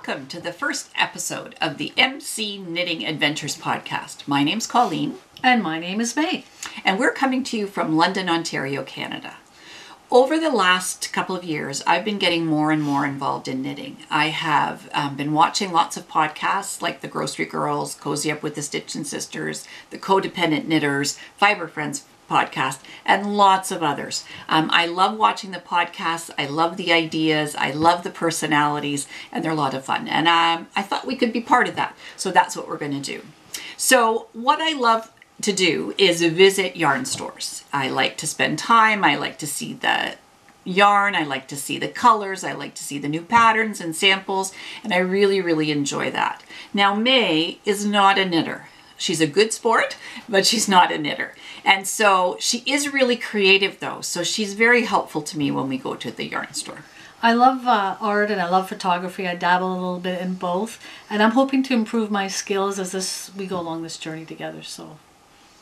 Welcome to the first episode of the MC Knitting Adventures podcast. My name's Colleen. And my name is May. And we're coming to you from London, Ontario, Canada. Over the last couple of years, I've been getting more and more involved in knitting. I have been watching lots of podcasts like The Grocery Girls, Cozy Up with the Stitchin' Sisters, The Codependent Knitters, Fiber Friends podcast, and lots of others. I love watching the podcasts. I love the ideas. I love the personalities, and they're a lot of fun. And I thought we could be part of that. So that's what we're going to do. So what I love to do is visit yarn stores. I like to spend time. I like to see the yarn. I like to see the colors. I like to see the new patterns and samples. And I really, really enjoy that. Now, May is not a knitter. She's a good sport, but she's not a knitter. And so she is really creative though. So she's very helpful to me when we go to the yarn store. I love art and I love photography. I dabble a little bit in both. And I'm hoping to improve my skills as we go along this journey together. So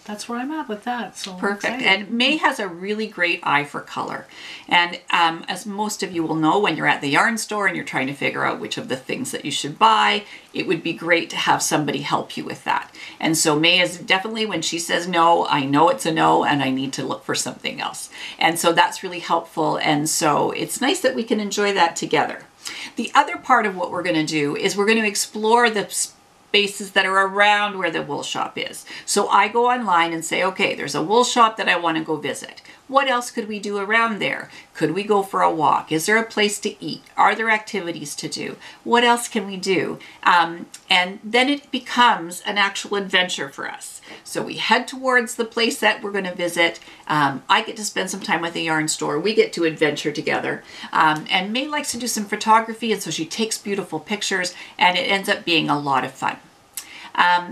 that's where I'm at with that. So perfect. And May has a really great eye for color. And as most of you will know, when you're at the yarn store and you're trying to figure out which of the things that you should buy, it would be great to have somebody help you with that. And so May is definitely, when she says no, I know it's a no and I need to look for something else. And so that's really helpful. And so it's nice that we can enjoy that together. The other part of what we're going to do is we're going to explore the spaces that are around where the wool shop is. So I go online and say, okay, there's a wool shop that I want to go visit. What else could we do around there? Could we go for a walk? Is there a place to eat? Are there activities to do? What else can we do? And then it becomes an actual adventure for us. So we head towards the place that we're going to visit. I get to spend some time at the yarn store. We get to adventure together. And May likes to do some photography, and so she takes beautiful pictures, and it ends up being a lot of fun.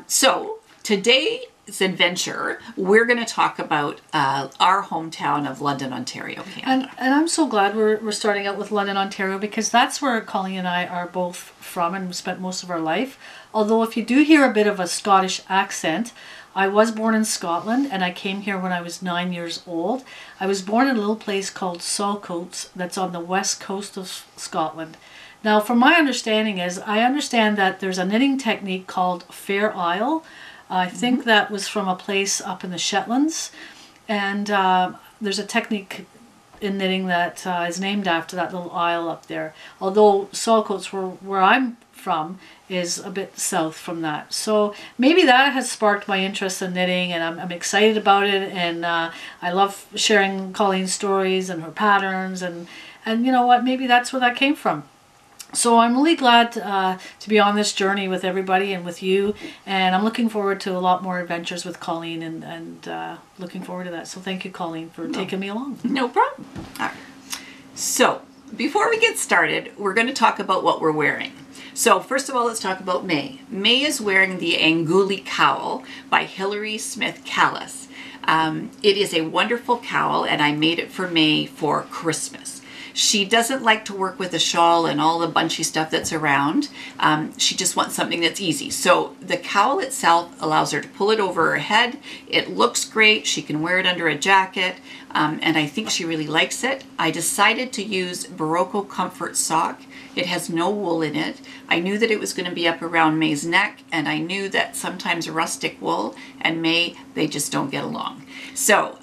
So today's adventure, we're going to talk about our hometown of London, Ontario, Canada. And I'm so glad we're starting out with London, Ontario, because that's where Colleen and I are both from and spent most of our life. Although if you do hear a bit of a Scottish accent, I was born in Scotland and I came here when I was 9 years old. I was born in a little place called Saltcoats that's on the west coast of Scotland. Now, from my understanding I understand that there's a knitting technique called Fair Isle. I think that was from a place up in the Shetlands. And there's a technique in knitting that is named after that little isle up there. Although Saltcoats, where I'm from, is a bit south from that. So maybe that has sparked my interest in knitting, and I'm excited about it. And I love sharing Colleen's stories and her patterns. And you know what, maybe that's where that came from. So I'm really glad to be on this journey with everybody and with you, and I'm looking forward to a lot more adventures with Colleen and looking forward to that. So thank you, Colleen, for taking me along. No problem. All right. So before we get started, we're going to talk about what we're wearing. So first of all, let's talk about May. May is wearing the Anguli cowl by Hilary Smith Callis. It is a wonderful cowl, and I made it for May for Christmas. She doesn't like to work with a shawl and all the bunchy stuff that's around. She just wants something that's easy. So the cowl itself allows her to pull it over her head. It looks great. She can wear it under a jacket, and I think she really likes it. I decided to use Barocco Comfort Sock. It has no wool in it. I knew that it was going to be up around May's neck, and I knew that sometimes rustic wool and May, they just don't get along. So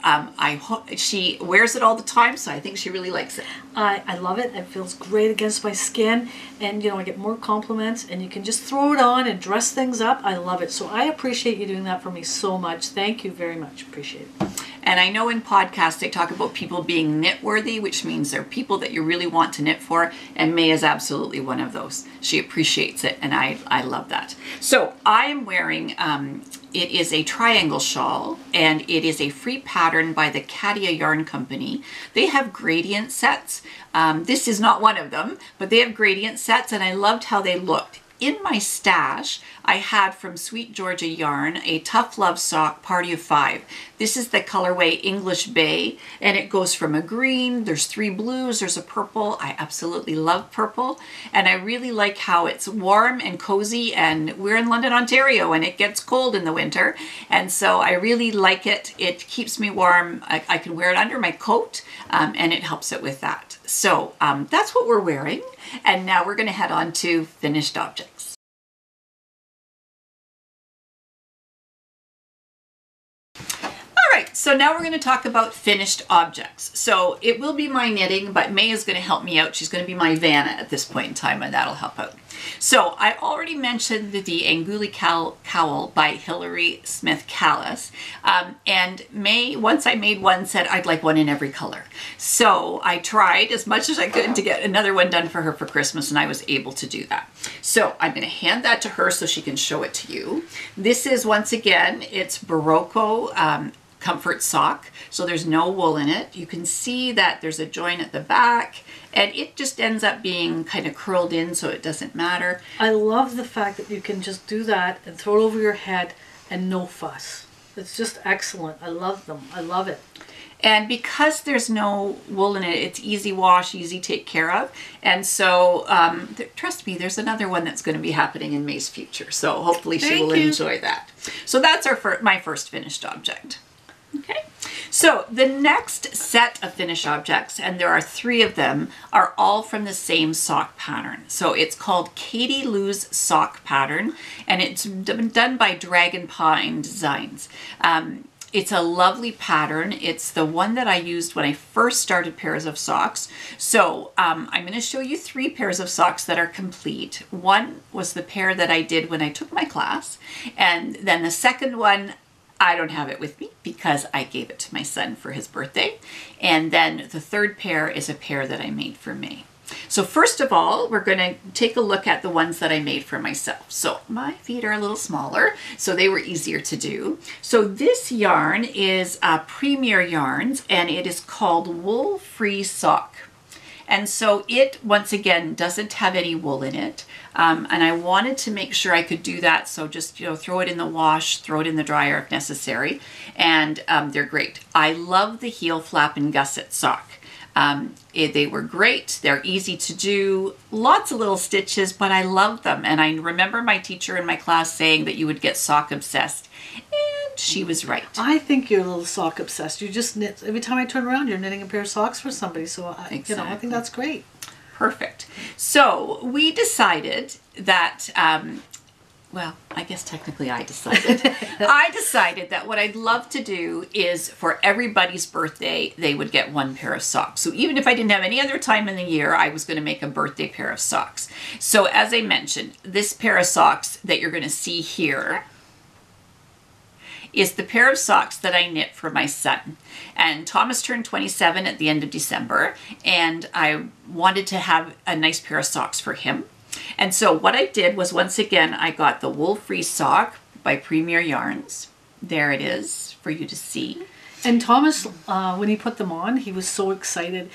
she wears it all the time, so I think she really likes it. I love it. It feels great against my skin, and you know, I get more compliments, and you can just throw it on and dress things up. I love it. So I appreciate you doing that for me so much. Thank you very much. Appreciate it. And I know in podcasts they talk about people being knit-worthy, which means they're people that you really want to knit for, and May is absolutely one of those. She appreciates it, and I love that. So I am wearing, it is a triangle shawl, and it is a free pattern by the Cadia Yarn Company. They have gradient sets. This is not one of them, but they have gradient sets, and I loved how they looked. In my stash, I had from Sweet Georgia Yarn a Tough Love Sock Party of 5. This is the colorway English Bay, and it goes from a green, there's 3 blues, there's a purple. I absolutely love purple, and I really like how it's warm and cozy, and we're in London, Ontario, and it gets cold in the winter, and so I really like it. It keeps me warm. I can wear it under my coat, and it helps it with that. So that's what we're wearing. And now we're going to head on to finished objects. So now we're going to talk about finished objects. So it will be my knitting, but May is going to help me out. She's going to be my Vanna at this point in time, and that'll help out. So I already mentioned the Anguli Cowl by Hilary Smith Callis. And May, once I made one, said I'd like one in every color. So I tried as much as I could to get another one done for her for Christmas, and I was able to do that. So I'm going to hand that to her so she can show it to you. This is, once again, it's Barocco comfort sock, so there's no wool in it. You can see that there's a join at the back, and it just ends up being kind of curled in, so it doesn't matter. I love the fact that you can just do that and throw it over your head and no fuss. It's just excellent. I love them. I love it. And because there's no wool in it, it's easy wash, easy take care of. And so, trust me, there's another one that's going to be happening in May's future. So hopefully she will enjoy that. So that's my first finished object. Okay, so the next set of finished objects, and there are 3 of them, are all from the same sock pattern. So it's called Katie Lou's sock pattern, and it's done by Dragon Pine Designs. It's a lovely pattern. It's the one that I used when I first started pairs of socks. So I'm going to show you 3 pairs of socks that are complete. One was the pair that I did when I took my class, and then the second one, I don't have it with me because I gave it to my son for his birthday. And then the third pair is a pair that I made for May. So first of all, we're going to take a look at the ones that I made for myself. So my feet are a little smaller, so they were easier to do. So this yarn is Premier Yarns, and it is called Wool Free Sock. And so it, once again, doesn't have any wool in it. And I wanted to make sure I could do that. So just, throw it in the wash, throw it in the dryer if necessary. And they're great. I love the heel flap and gusset sock. They were great. They're easy to do. Lots of little stitches, but I love them. And I remember my teacher in my class saying that you would get sock obsessed. And she was right. I think you're a little sock obsessed. You just knit. Every time I turn around, you're knitting a pair of socks for somebody. So, I think that's great. Perfect. So we decided that, well, I guess technically I decided. I decided that what I'd love to do is for everybody's birthday, they would get 1 pair of socks. So even if I didn't have any other time in the year, I was going to make a birthday pair of socks. So as I mentioned, this pair of socks that you're going to see here is the pair of socks that I knit for my son. And Thomas turned 27 at the end of December, and I wanted to have a nice pair of socks for him. And so what I did was, once again, I got the Wool Free Sock by Premier Yarns. There it is for you to see. And Thomas, when he put them on, he was so excited.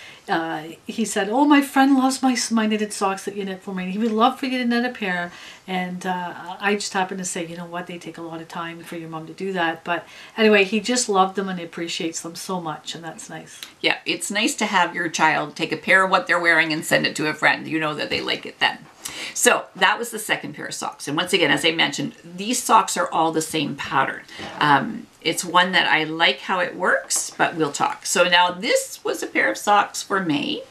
He said, "Oh, my friend loves my knitted socks that you knit for me. He would love for you to knit a pair." And I just happened to say, you know what, they take a lot of time for your mom to do that. But anyway, he just loved them and he appreciates them so much, and that's nice. Yeah, it's nice to have your child take a pair of what they're wearing and send it to a friend. You know that they like it then. So that was the second pair of socks. And once again, as I mentioned, these socks are all the same pattern. It's one that I like how it works, but we'll talk. So now this was a pair of socks for May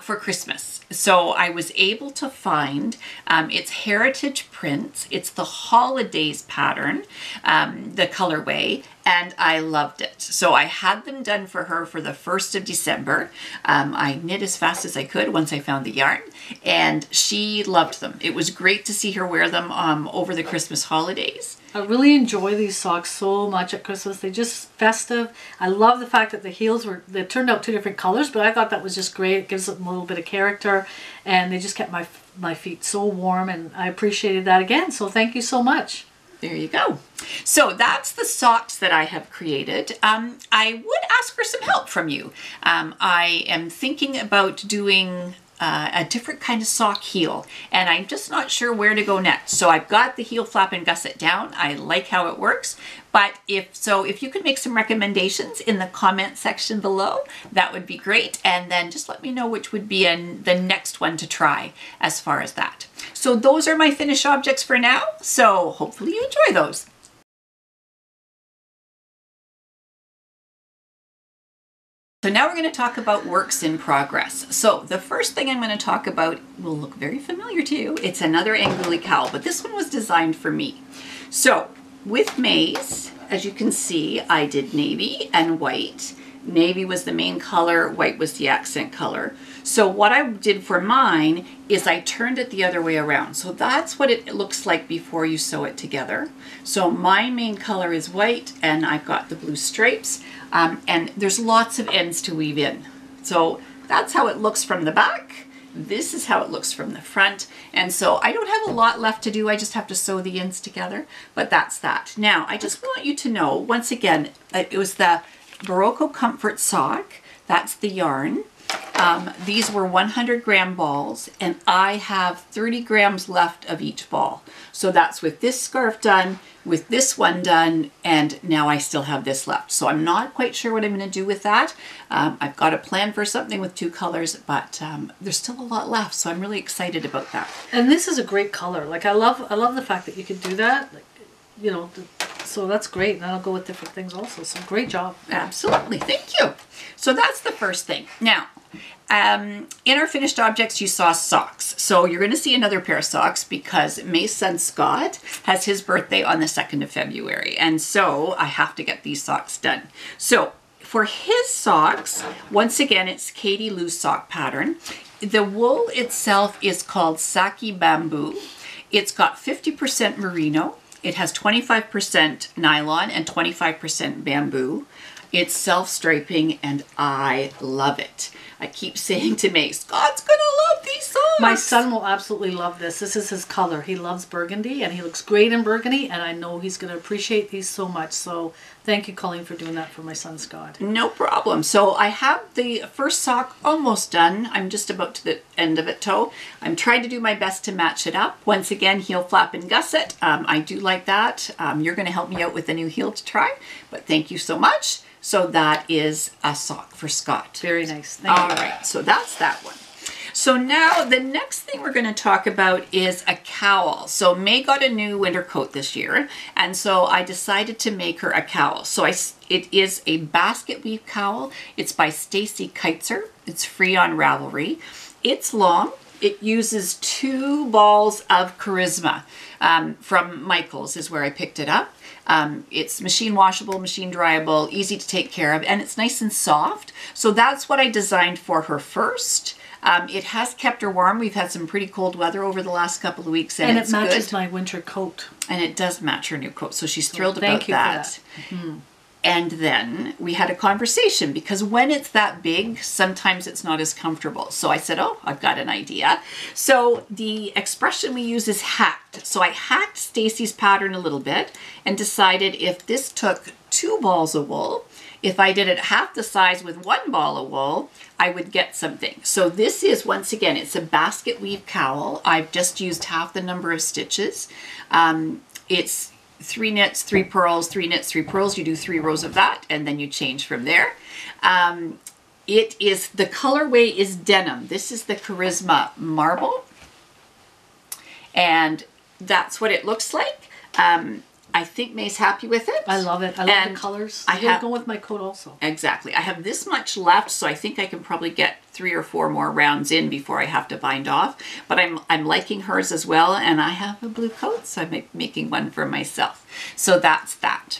for Christmas. So I was able to find its heritage prints. It's the holidays pattern, the colorway, and I loved it. So I had them done for her for the 1st of December. I knit as fast as I could once I found the yarn, and she loved them. It was great to see her wear them over the Christmas holidays. I really enjoy these socks so much at Christmas. They're just festive. I love the fact that the heels they turned out 2 different colors, but I thought that was just great. It gives them a little bit of character, and they just kept my feet so warm, and I appreciated that again. So thank you so much. There you go. So that's the socks that I have created. I would ask for some help from you. I am thinking about doing a different kind of sock heel, and I'm just not sure where to go next. So I've got the heel flap and gusset down. I like how it works, but if you could make some recommendations in the comment section below, that would be great. And then just let me know which would be the next one to try as far as that. So those are my finished objects for now. So hopefully you enjoy those. So now we're going to talk about works in progress. So the first thing I'm going to talk about will look very familiar to you. It's another Anguli cowl, but this one was designed for me. So with May's, as you can see, I did navy and white. Navy was the main color, white was the accent color. So what I did for mine is I turned it the other way around. So that's what it looks like before you sew it together. So my main color is white and I've got the blue stripes, and there's lots of ends to weave in. So that's how it looks from the back. This is how it looks from the front. And so I don't have a lot left to do. I just have to sew the ends together, but that's that. Now, I just want you to know, once again, it was the Barocco Comfort Sock. That's the yarn. These were 100-gram balls, and I have 30 grams left of each ball. So that's with this scarf done, with this one done, and now I still have this left. So I'm not quite sure what I'm going to do with that. I've got a plan for something with 2 colors, but there's still a lot left, so I'm really excited about that. And this is a great color. Like I love the fact that you could do that. Like, you know, so that's great. And that'll go with different things also. So great job. Absolutely. Thank you. So that's the first thing. Now, in our finished objects, you saw socks. So you're going to see another pair of socks because May's son Scott has his birthday on the 2nd of February. And so I have to get these socks done. So for his socks, once again, it's Katie Lou's sock pattern. The wool itself is called Saki Bamboo. It's got 50% merino. It has 25% nylon and 25% bamboo. It's self-striping and I love it. I keep saying to May, Scott's gonna love these socks. My son will absolutely love this. This is his color. He loves burgundy and he looks great in burgundy, and I know he's gonna appreciate these so much. So thank you, Colleen, for doing that for my son Scott. No problem. So I have the first sock almost done. I'm just about to the end of it toe. I'm trying to do my best to match it up. Once again, heel flap and gusset. I do like that. You're gonna help me out with a new heel to try, but thank you so much. So that is a sock for Scott. Very nice. Thank you. All right, so that's that one. So now the next thing we're going to talk about is a cowl. So May got a new winter coat this year, and so I decided to make her a cowl. So it is a basket weave cowl. It's by Stacy Keitzer. It's free on Ravelry. It's long. It uses 2 balls of Charisma from Michael's is where I picked it up. It's machine washable, machine dryable, easy to take care of, and it's nice and soft. So that's what I designed for her first. It has kept her warm. We've had some pretty cold weather over the last couple of weeks, and it's it matches good. my winter coat. And it does match her new coat, so she's thrilled about Thank you that. for that. Mm-hmm. And then we had a conversation because when it's that big, sometimes it's not as comfortable. So I said, oh, I've got an idea. So the expression we use is hacked. So I hacked Stacy's pattern a little bit and decided if this took 2 balls of wool, if I did it half the size with 1 ball of wool, I would get something. So this is, once again, it's a basket weave cowl. I've just used half the number of stitches. It's 3 knits, 3 purls, 3 knits, 3 purls. You do 3 rows of that, and then you change from there. It is, the colorway is denim. This is the Charisma Marble, and that's what it looks like. I think May's happy with it. I love it. I love the colors. I have go with my coat also. Exactly. I have this much left, so I think I can probably get 3 or 4 more rounds in before I have to bind off. But I'm liking hers as well, and I have a blue coat, so I'm making one for myself. So that's that.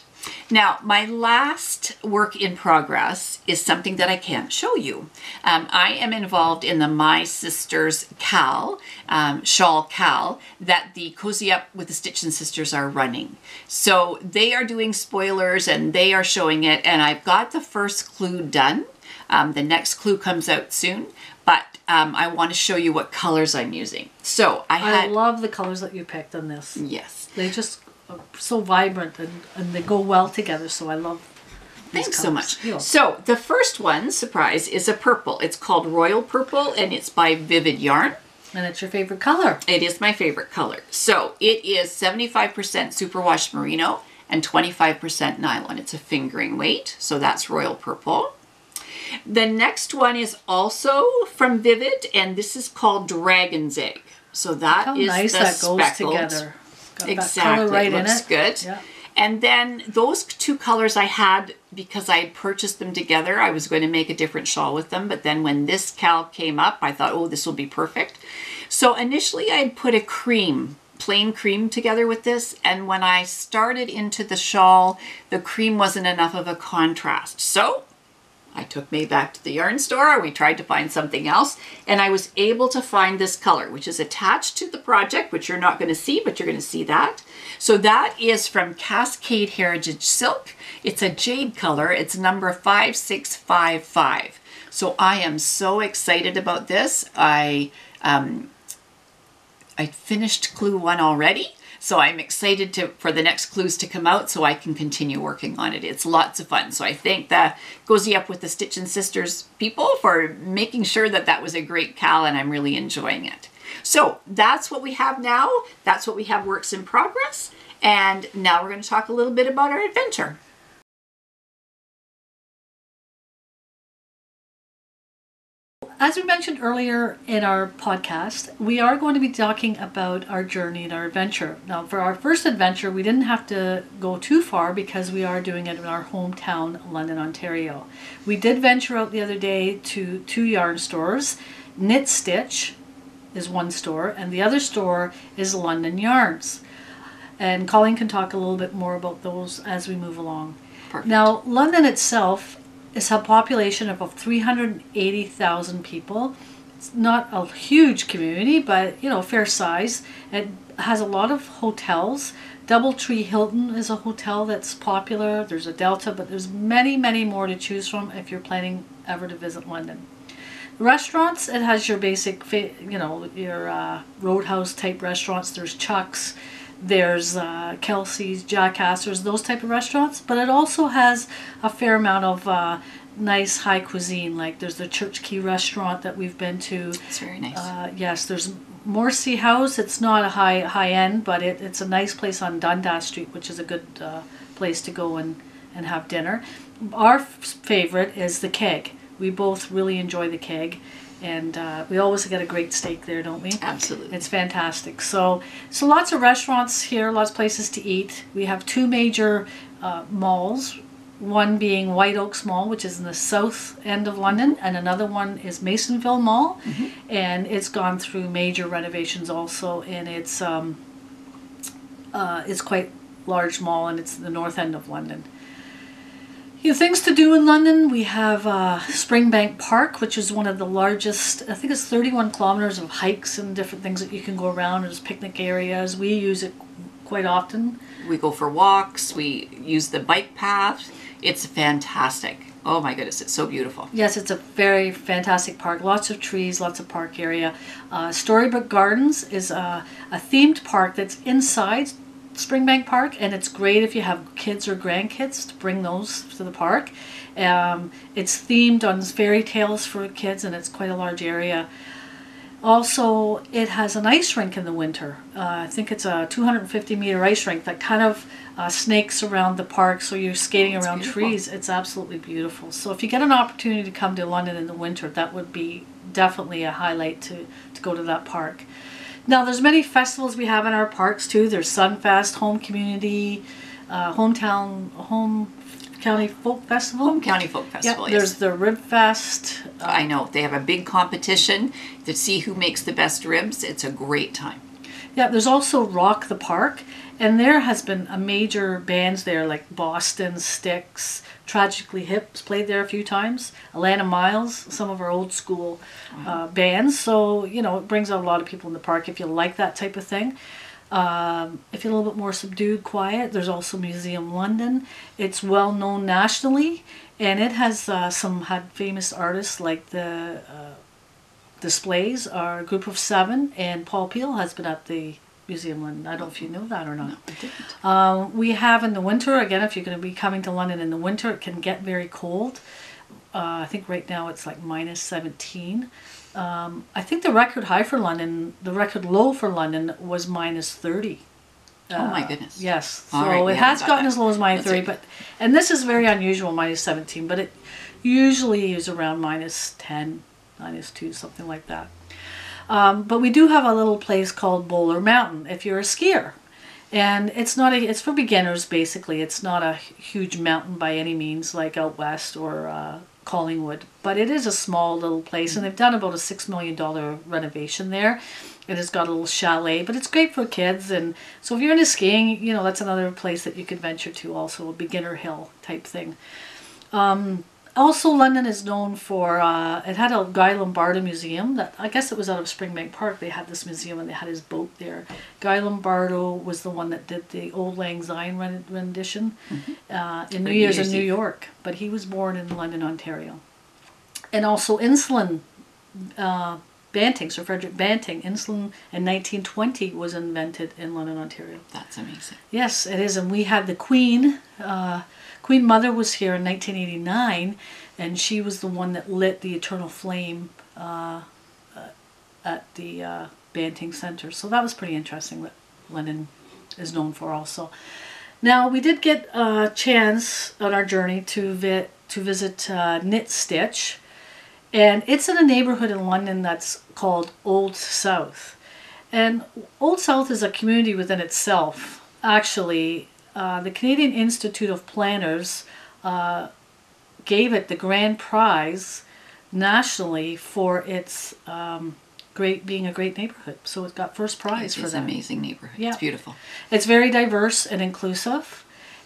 Now, my last work in progress is something that I can't show you. I am involved in the My Sisters Cal, Shawl Cal, that the Cozy Up with the Stitchin' Sisters are running. So they are doing spoilers and they are showing it, and I've got the first clue done. The next clue comes out soon, but I want to show you what colors I'm using. So I love the colors that you picked on this. Yes. They just are so vibrant and they go well together, so I love these Thanks colors. so much. Yeah. So the first one, surprise, is a purple. It's called Royal Purple, and it's by Vivid Yarn. And it's your favorite color. It is my favorite color. So it is 75% superwash merino and 25% nylon. It's a fingering weight, so that's Royal Purple. The next one is also from Vivid, and this is called Dragon's Egg. So that is nice the that goes speckled. together. Got Exactly, that color right it looks in it. good. Yeah. And then those two colors I had, because I had purchased them together, I was going to make a different shawl with them. But then when this cal came up, I thought, oh, this will be perfect. So initially I had put a cream, plain cream together with this. And when I started into the shawl, the cream wasn't enough of a contrast. So I took May back to the yarn store. We tried to find something else, and I was able to find this color, which is attached to the project, which you're not going to see, but you're going to see that. So that is from Cascade Heritage Silk. It's a jade color. It's number 5655. So I am so excited about this. I finished clue 1 already. So I'm excited for the next clues to come out so I can continue working on it. It's lots of fun. So I thank the Cozy Up with the Stitch and Sisters people for making sure that that was a great cal, and I'm really enjoying it. So that's what we have now. That's what we have works in progress. And now we're going to talk a little bit about our adventure. As we mentioned earlier in our podcast, we are going to be talking about our journey and our adventure. Now, for our first adventure, we didn't have to go too far because we are doing it in our hometown, London, Ontario. We did venture out the other day to 2 yarn stores. Knit Stitch is one store, and the other store is London Yarns. And Colleen can talk a little bit more about those as we move along. Perfect. Now, London itself is a population of 380,000 people. It's not a huge community, but fair size. It has a lot of hotels. Doubletree Hilton is a hotel that's popular. There's a Delta, but there's many, many more to choose from if you're planning ever to visit London. Restaurants, it has your basic, your Roadhouse type restaurants. There's Chuck's, there's Kelsey's, Jack Astor's, those type of restaurants. But it also has a fair amount of nice high cuisine. Like there's the Church Key restaurant that we've been to. It's very nice. Yes, there's Morrissey House. It's not a high end, but it's a nice place on Dundas Street, which is a good place to go and have dinner. Our favorite is the Keg. We both really enjoy the Keg. And we always get a great steak there, don't we? Absolutely. It's fantastic. So lots of restaurants here, lots of places to eat. We have 2 major malls, one being White Oaks Mall, which is in the south end of London, and another one is Masonville Mall, and it's gone through major renovations also, and it's quite large mall, and it's the north end of London. Things to do in London, we have Springbank Park, which is one of the largest, I think it's 31 kilometers of hikes and different things that you can go around. There's picnic areas. We use it quite often. We go for walks. We use the bike path. It's fantastic. Oh my goodness, it's so beautiful. Yes, it's a very fantastic park. Lots of trees, lots of park area. Storybook Gardens is a themed park that's inside Springbank Park, and it's great if you have kids or grandkids to bring those to the park. It's themed on fairy tales for kids, and it's quite a large area. Also, it has an ice rink in the winter. I think it's a 250-meter ice rink that kind of snakes around the park, so you're skating around trees. It's absolutely beautiful. So if you get an opportunity to come to London in the winter, that would be definitely a highlight to go to that park. Now, there's many festivals we have in our parks too. There's Sunfest, Home Community, Home County Folk Festival. Home County Folk Festival, yep. Yes. There's the Rib Fest. I know. They have a big competition to see who makes the best ribs. It's a great time. Yeah, there's also Rock the Park, and there has been a major bands there like Boston, Styx, Tragically Hip's played there a few times, Alana Miles, some of our old school bands. So, it brings out a lot of people in the park if you like that type of thing. If you're a little bit more subdued, quiet, there's also Museum London. It's well known nationally, and it has had famous artists like the displays are a group of 7, and Paul Peel has been at the Museum London. I don't know if you know that or not. No, I didn't. We have in the winter, again, if you're going to be coming to London in the winter, it can get very cold. I think right now it's like minus 17. I think the record high for London, the record low for London was minus 30. Oh my goodness. Yes. All So right, it has gotten as low as minus 30, and this is very unusual, minus 17, but it usually is around minus 10, minus 2, something like that. But we do have a little place called Bowler Mountain if you're a skier. And it's for beginners basically. It's not a huge mountain by any means like out west or Collingwood, but it is a small little place, and they've done about a $6 million renovation there. It has got a little chalet, but it's great for kids. And so if you're into skiing, you know, that's another place that you could venture to, also a beginner hill type thing. Also, London is known for, it had a Guy Lombardo museum that, I guess it was out of Springbank Park. They had this museum and they had his boat there. Guy Lombardo was the one that did the Old Lang Syne rendition in New Year's in New York. But he was born in London, Ontario. And also insulin, Banting, Sir Frederick Banting, insulin in 1920 was invented in London, Ontario. That's amazing. Yes, it is. And we had the Queen. Queen Mother was here in 1989, and she was the one that lit the eternal flame at the Banting Centre. So that was pretty interesting what London is known for also. Now, we did get a chance on our journey to visit Knit Stitch, and it's in a neighborhood in London that's called Old South. And Old South is a community within itself, actually. The Canadian Institute of Planners gave it the grand prize nationally for its being a great neighborhood. So it got first prize for that. It's an amazing neighborhood. Yeah. It's beautiful. It's very diverse and inclusive,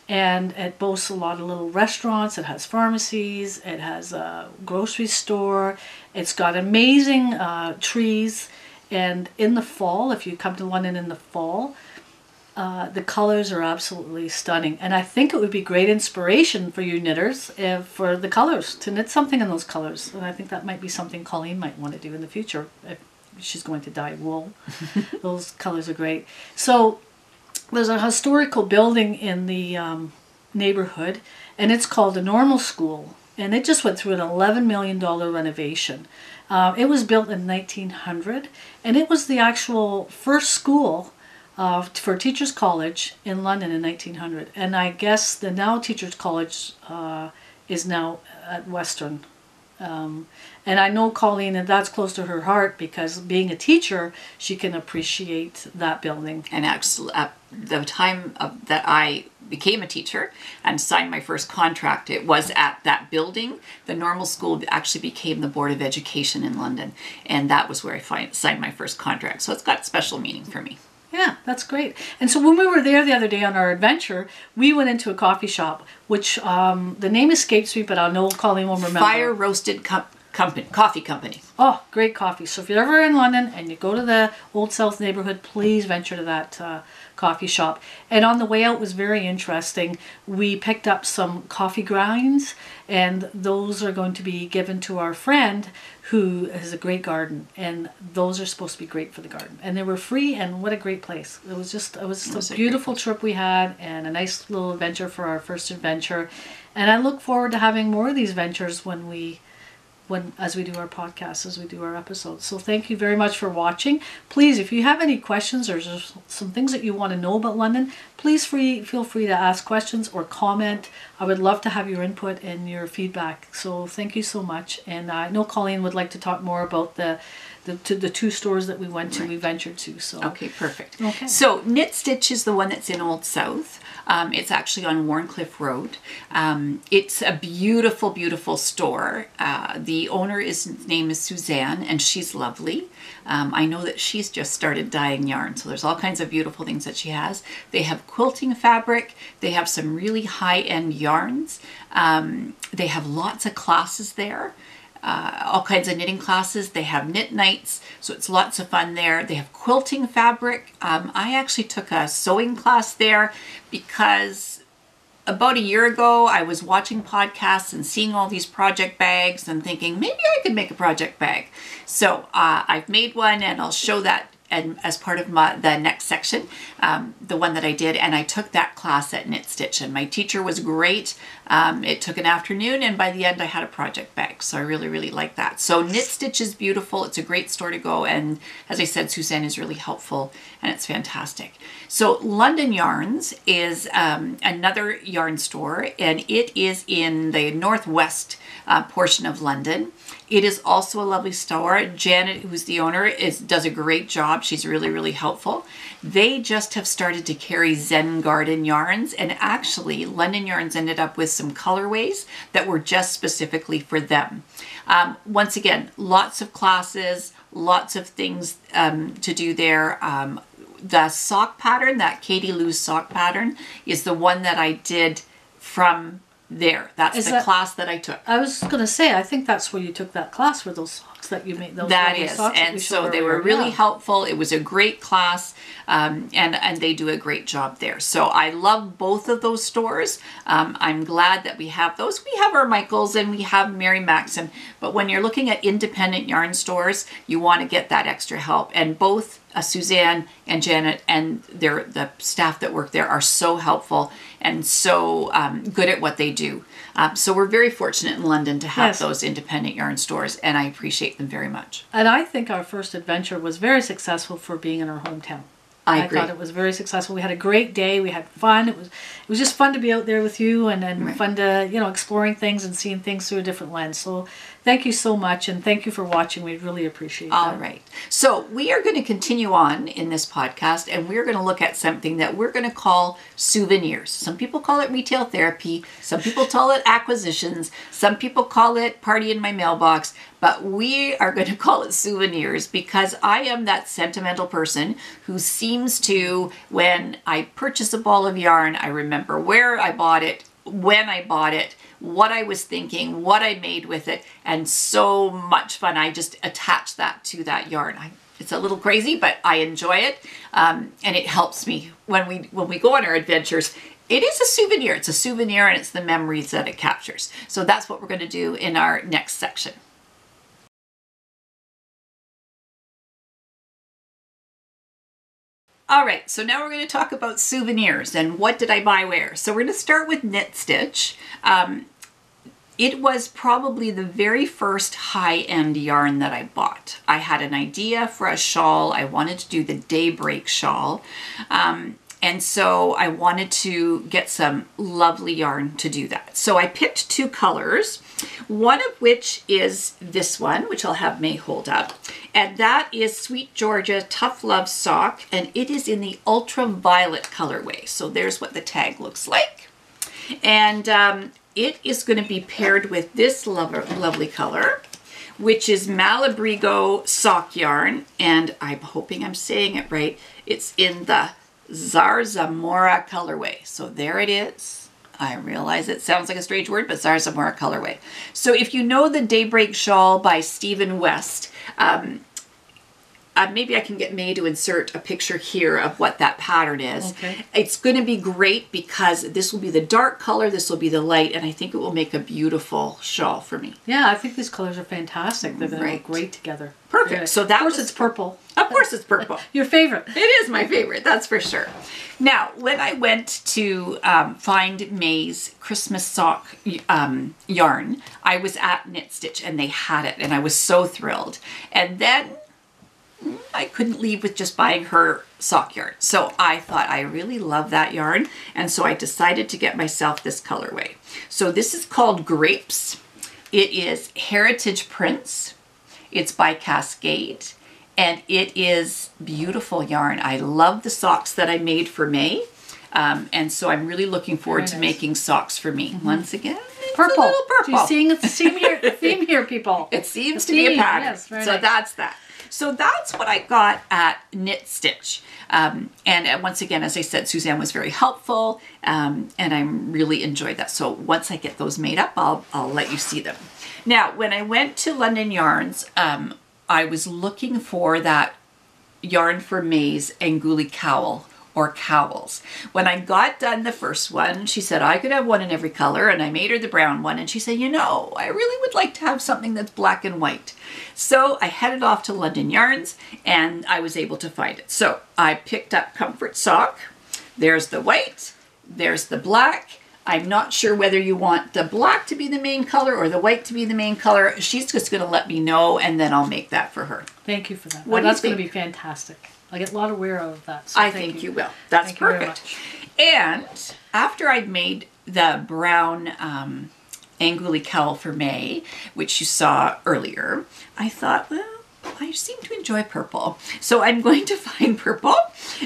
and it boasts a lot of little restaurants. It has pharmacies. It has a grocery store. It's got amazing trees. And in the fall, if you come to London in the fall, the colors are absolutely stunning, and I think it would be great inspiration for you knitters for the colors, to knit something in those colors. And I think that might be something Colleen might want to do in the future if she's going to dye wool. Those colors are great. So there's a historical building in the neighborhood, and it's called the Normal School, and it just went through an $11 million renovation. It was built in 1900, and it was the actual first school for Teachers College in London in 1900. And I guess the now Teachers College is now at Western. And I know Colleen, and that's close to her heart, because being a teacher, she can appreciate that building. And actually, at the time that I became a teacher and signed my first contract, it was at that building. The Normal School actually became the Board of Education in London, and that was where I signed my first contract. So it's got special meaning for me. Yeah, that's great. And so when we were there the other day on our adventure, we went into a coffee shop, which the name escapes me, but I know Colleen will remember. Fire Roasted Coffee Company. Oh, great coffee. So if you're ever in London and you go to the Old South neighborhood, please venture to that coffee shop. And on the way out was very interesting. We picked up some coffee grinds, and those are going to be given to our friend who has a great garden, and those are supposed to be great for the garden. And they were free, and what a great place. It was just a beautiful trip we had, and a nice little adventure for our first adventure. And I look forward to having more of these ventures as we do our podcasts, as we do our episodes. So thank you very much for watching. Please, if you have any questions or just some things that you want to know about London, please feel free to ask questions or comment. I would love to have your input and your feedback. So thank you so much. And I know Colleen would like to talk more about the two stores that we went to, we ventured to. So okay, perfect. Okay. So Knit Stitch is the one that's in Old South. It's actually on Warncliffe Road. It's a beautiful, beautiful store. The owner's name is Suzanne, and she's lovely. I know that she's just started dyeing yarn, so there's all kinds of beautiful things that she has. They have quilting fabric. They have some really high-end yarns. They have lots of classes there. All kinds of knitting classes. They have knit nights, so it's lots of fun there. They have quilting fabric. I actually took a sewing class there because about a year ago I was watching podcasts and seeing all these project bags and thinking maybe I could make a project bag. So I've made one, and I'll show that and as part of the next section, the one that I did, and I took that class at Knit Stitch, and my teacher was great. It took an afternoon, and by the end I had a project bag, so I really, really like that. So Knit Stitch is beautiful. It's a great store to go, and as I said, Suzanne is really helpful, and it's fantastic. So London Yarns is another yarn store, and it is in the northwest portion of London, It is also a lovely store. Janet, who's the owner, does a great job. She's really, really helpful. They just have started to carry Zen Garden yarns, and actually London Yarns ended up with some colorways that were just specifically for them. Once again, lots of classes, lots of things to do there. The sock pattern, that Katie Lou's sock pattern, is the one that I did from there. That's the class that I took. I was going to say, I think that's where you took that class, for those socks that you made. Those that is, socks and so they were really helpful. It was a great class, and they do a great job there. So I love both of those stores. I'm glad that we have those. We have our Michaels and we have Mary Maxim, but when you're looking at independent yarn stores, you want to get that extra help. And both Suzanne and Janet and the staff that work there are so helpful and so good at what they do. So we're very fortunate in London to have those independent yarn stores, and I appreciate them very much. And I think our first adventure was very successful for being in our hometown. I agree. Thought it was very successful. We had a great day. We had fun. It was just fun to be out there with you, and fun to, exploring things and seeing things through a different lens. So thank you so much, and thank you for watching. We really appreciate that. All right. So we are going to continue on in this podcast, and we're going to look at something that we're going to call souvenirs. Some people call it retail therapy. Some people call it acquisitions. Some people call it party in my mailbox. But we are going to call it souvenirs because I am that sentimental person who seems to, when I purchase a ball of yarn, I remember where I bought it, when I bought it, what I was thinking, what I made with it, and so much fun. I just attach that to that yarn. It's a little crazy, but I enjoy it, and it helps me when we go on our adventures. It is a souvenir. It's a souvenir, and it's the memories that it captures. So that's what we're going to do in our next section. All right, so now we're going to talk about souvenirs and what did I buy where. So we're going to start with Knit Stitch. It was probably the very first high-end yarn that I bought. I had an idea for a shawl. I wanted to do the Daybreak shawl. And so I wanted to get some lovely yarn to do that. So I picked two colors, one of which is this one, which I'll have May hold up. And that is Sweet Georgia Tough Love Sock, and it is in the ultraviolet colorway. So there's what the tag looks like. And it is going to be paired with this lovely color, which is Malabrigo sock yarn. And I'm hoping I'm saying it right. It's in the Zarzamora colorway. So there it is. I realize it sounds like a strange word, but Zarzamora colorway. So if you know the Daybreak shawl by Stephen West, maybe I can get May to insert a picture here of what that pattern is. Okay. It's going to be great because this will be the dark color, this will be the light, and I think it will make a beautiful shawl for me. Yeah, I think these colors are fantastic. They're going to look great together. Perfect. Yeah. So that of course it's purple. Of course it's purple. Your favorite. It is my favorite, that's for sure. Now, when I went to find May's Christmas sock yarn, I was at Knit Stitch and they had it, and I was so thrilled. And then I couldn't leave with just buying her sock yarn. So I thought I really love that yarn, and so I decided to get myself this colorway. So this is called Grapes. It is Heritage Prints. It's by Cascade, and it is beautiful yarn. I love the socks that I made for May, and so I'm really looking forward to making socks for me. Once again, it's purple. a little purple. Do you seeing the theme here, people? It seems to be a pattern. Yes, so nice. That's that. So that's what I got at Knit Stitch. And once again, as I said, Suzanne was very helpful, and I really enjoyed that. So once I get those made up, I'll let you see them. Now, when I went to London Yarns, I was looking for that yarn for May's Anguli cowl or cowls. When I got done the first one, she said I could have one in every color, and I made her the brown one, and she said, you know, I really would like to have something that's black and white. So I headed off to London Yarns, and I was able to find it. So I picked up Comfort Sock. There's the white, there's the black. I'm not sure whether you want the black to be the main color or the white to be the main color. She's just going to let me know, and then I'll make that for her. Thank you for that. What That's do you going to think? be fantastic. I get a lot of wear out of that. So I think you will. That's perfect. And after I'd made the brown Anguli cowl for May, which you saw earlier, I thought, well, I seem to enjoy purple. So I'm going to find purple,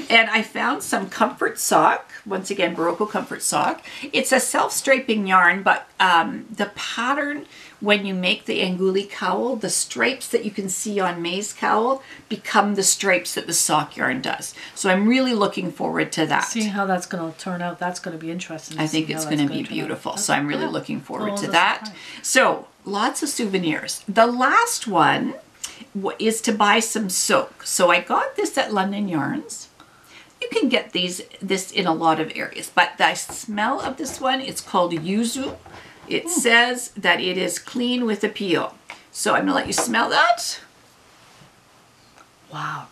and I found some comfort sock. Once again, Barocco comfort sock. It's a self-striping yarn, but the pattern, when you make the Anguli cowl, the stripes that you can see on May's cowl become the stripes that the sock yarn does. So I'm really looking forward to that. Seeing how that's going to turn out, that's going to be interesting. I think it's going to be beautiful. So I'm really looking forward to that. So lots of souvenirs. The last one is to buy some soak. So I got this at London Yarns. You can get this in a lot of areas, but the smell of this one, it's called yuzu. It says that it is clean with appeal. So I'm gonna let you smell that. Wow.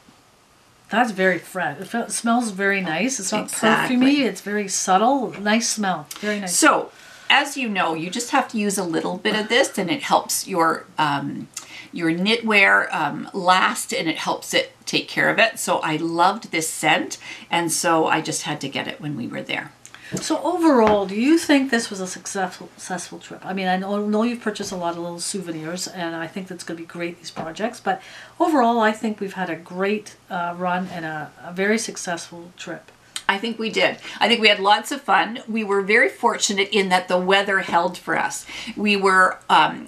That's very fresh. It smells very nice. It's not perfumey. It's very subtle. Nice smell. Very nice. So, as you know, you just have to use a little bit of this, and it helps your knitwear last, and it helps it take care of it. So I loved this scent, and so I just had to get it when we were there. So overall, do you think this was a successful trip? I mean, I know you've purchased a lot of little souvenirs, and I think that's going to be great, these projects. But overall, I think we've had a great run and a very successful trip. I think we did. I think we had lots of fun. We were very fortunate in that the weather held for us. We were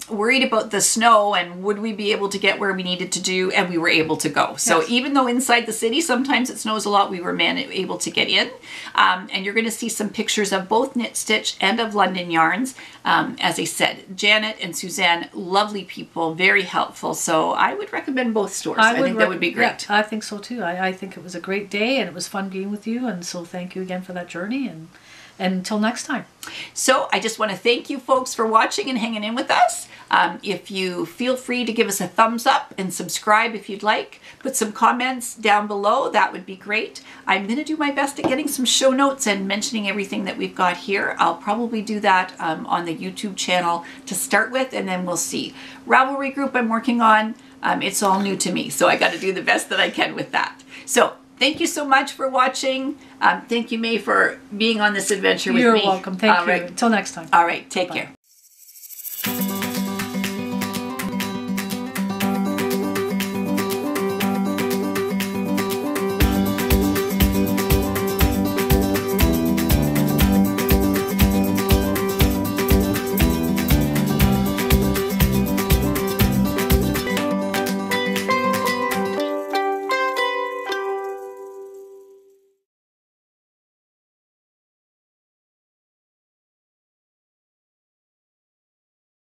worried about the snow and would we be able to get where we needed to do, and we were able to go. So yes. Even though inside the city sometimes it snows a lot, we were able to get in. And you're going to see some pictures of both Knit Stitch and of London Yarns. As I said, Janet and Suzanne, lovely people, very helpful. So I would recommend both stores. I think that would be great. Yeah, I think so too. I think it was a great day, and it was fun being with you, and so thank you again for that journey, and until next time. So I just want to thank you folks for watching and hanging in with us. If you feel free to give us a thumbs up and subscribe if you'd like. Put some comments down below. That would be great. I'm going to do my best at getting some show notes and mentioning everything that we've got here. I'll probably do that on the YouTube channel to start with, and then we'll see. Ravelry group I'm working on. It's all new to me, so I got to do the best that I can with that. So thank you so much for watching. Thank you, May, for being on this adventure with me. You're welcome. Thank you. Right. Until next time. All right. Take Bye-bye. care.